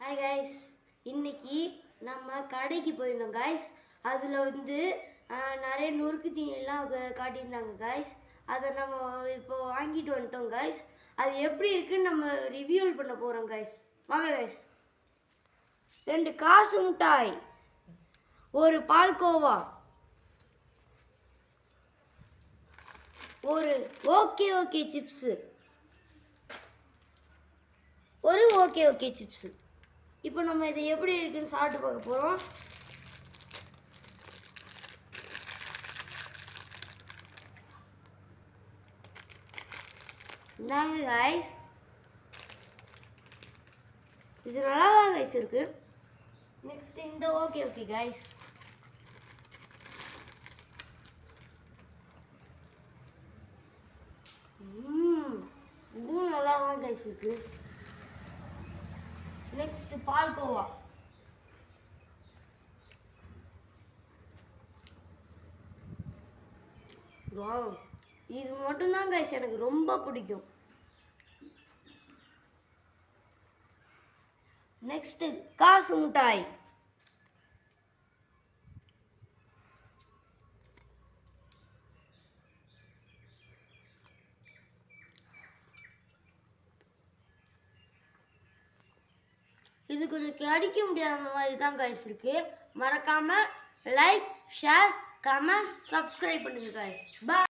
Hi guys, இன்னைக்கு நம்ம கடைக்கு போயிருந்தோம் கைஸ். அதில் நிறைய நொறுக்கு தீனிலாம் காட்டியிருந்தாங்க கைஸ். அதை நம்ம இப்போ வாங்கிட்டு வந்துட்டோம் கைஸ். அது எப்படி இருக்குன்னு நம்ம ரிவ்யூ பண்ண போகிறோம் கைஸ். வாங்க கைஸ். 2 காசு மிட்டாய், ஒரு பால்கோவா, ஒரு ஓகே சிப்ஸு, ஒரு ஓகே சிப்ஸு. இப்போ நம்ம இதை எப்படி இருக்குன்னு சாப்பிட்டு பார்க்க போகிறோம். இந்தாங்க கைஸ், இது நல்லா தான் கைஸ் இருக்கு. நெக்ஸ்ட் இந்த ஓகே கைஸ். இதுவும் நல்லா தான் கைஸ் இருக்கு. நெக்ஸ்ட் பால்கோவா. வாவ், இது மட்டும்தான் கைஸ் எனக்கு ரொம்ப பிடிக்கும். நெக்ஸ்ட் காசு மிட்டாய். இது கொஞ்சம் கிடைக்க முடியாத மாதிரி தான் கைஸ் இருக்கு. மறக்காம லைக், ஷேர், கமெண்ட், சப்ஸ்கிரைப் பண்ணுங்க கைஸ். பாய்.